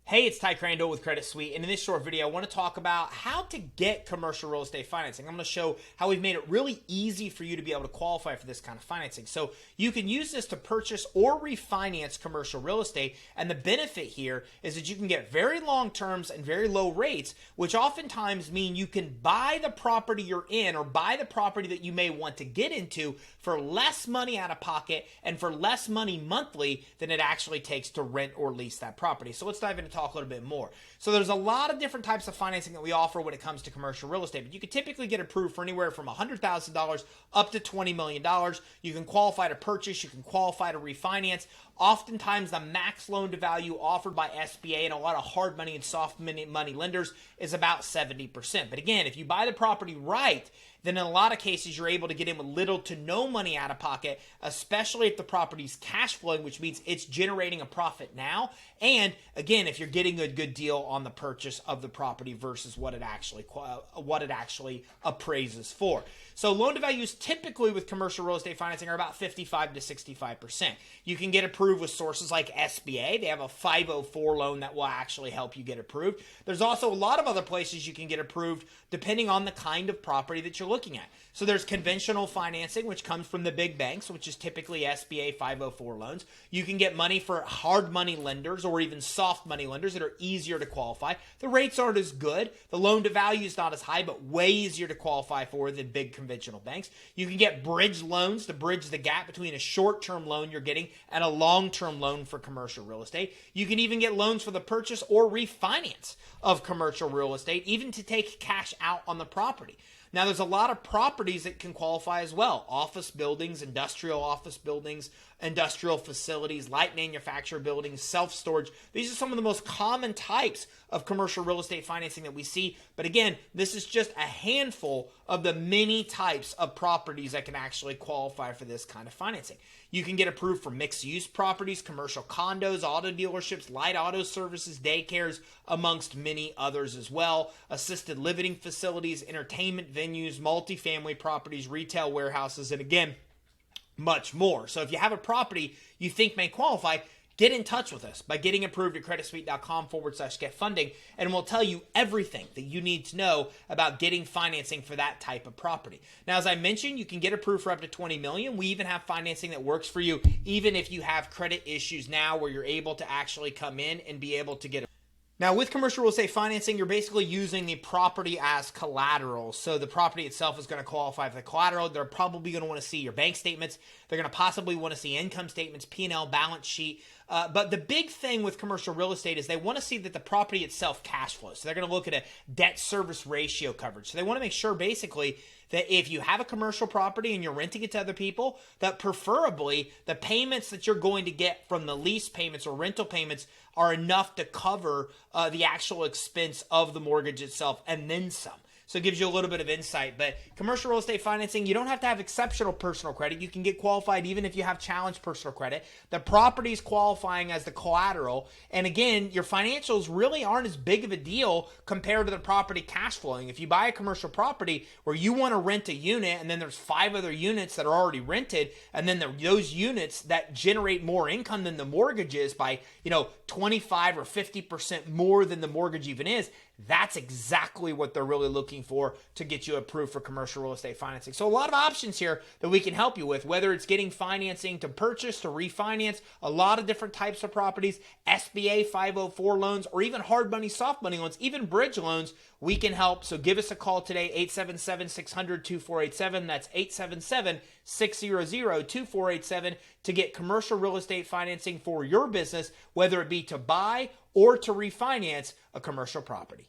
Hey, it's Ty Crandall with Credit Suite, and in this short video, I want to talk about how to get commercial real estate financing. I'm going to show how we've made it really easy for you to be able to qualify for this kind of financing. So you can use this to purchase or refinance commercial real estate, and the benefit here is that you can get very long terms and very low rates, which oftentimes mean you can buy the property you're in or buy the property that you may want to get into for less money out of pocket and for less money monthly than it actually takes to rent or lease that property. So let's dive into talk a little bit more. So there's a lot of different types of financing that we offer when it comes to commercial real estate, but you can typically get approved for anywhere from $100,000 up to $20 million. You can qualify to purchase, you can qualify to refinance. Oftentimes the max loan to value offered by SBA and a lot of hard money and soft money lenders is about 70%. But again, if you buy the property right, then in a lot of cases, you're able to get in with little to no money out of pocket, especially if the property's cash flowing, which means it's generating a profit now. And again, if you're getting a good deal on the purchase of the property versus what it actually appraises for. So loan to values typically with commercial real estate financing are about 55 to 65%. You can get approved with sources like SBA. They have a 504 loan that will actually help you get approved. There's also a lot of other places you can get approved depending on the kind of property that you're looking at. So there's conventional financing, which comes from the big banks, which is typically SBA 504 loans. You can get money for hard money lenders or even soft money lenders that are easier to qualify. The rates aren't as good. The loan to value is not as high, but way easier to qualify for than big conventional banks. You can get bridge loans to bridge the gap between a short-term loan you're getting and a long-term loan for commercial real estate. You can even get loans for the purchase or refinance of commercial real estate, even to take cash out on the property. Now, there's a lot of properties that can qualify as well. Office buildings, industrial office buildings, industrial facilities, light manufacturer buildings, self-storage. These are some of the most common types of commercial real estate financing that we see. But again, this is just a handful of the many types of properties that can actually qualify for this kind of financing. You can get approved for mixed-use properties, commercial condos, auto dealerships, light auto services, daycares, amongst many others as well. Assisted living facilities, entertainment venues, multifamily properties, retail warehouses, and again, much more. So if you have a property you think may qualify, get in touch with us by getting approved at creditsuite.com/get funding, and we'll tell you everything that you need to know about getting financing for that type of property. Now, as I mentioned, you can get approved for up to $20 million. We even have financing that works for you, even if you have credit issues now, where you're able to actually come in and be able to get it. Now, with commercial real estate financing, you're basically using the property as collateral. So the property itself is going to qualify for the collateral. They're probably going to want to see your bank statements. They're going to possibly want to see income statements, P&L, balance sheet. But the big thing with commercial real estate is they want to see that the property itself cash flows. So they're going to look at a debt service ratio coverage. So they want to make sure basically that if you have a commercial property and you're renting it to other people, that preferably the payments that you're going to get from the lease payments or rental payments are enough to cover the actual expense of the mortgage itself and then some. So it gives you a little bit of insight. But commercial real estate financing, you don't have to have exceptional personal credit. You can get qualified even if you have challenged personal credit. The property is qualifying as the collateral. And again, your financials really aren't as big of a deal compared to the property cash flowing. If you buy a commercial property where you want to rent a unit and then there's 5 other units that are already rented, and then those units that generate more income than the mortgage is by 25 or 50% more than the mortgage even is, that's exactly what they're really looking for to get you approved for commercial real estate financing. So a lot of options here that we can help you with, whether it's getting financing to purchase, to refinance, a lot of different types of properties, SBA 504 loans, or even hard money, soft money loans, even bridge loans, we can help. So give us a call today, 877-600-2487. That's 877-600-2487 to get commercial real estate financing for your business, whether it be to buy or to refinance a commercial property.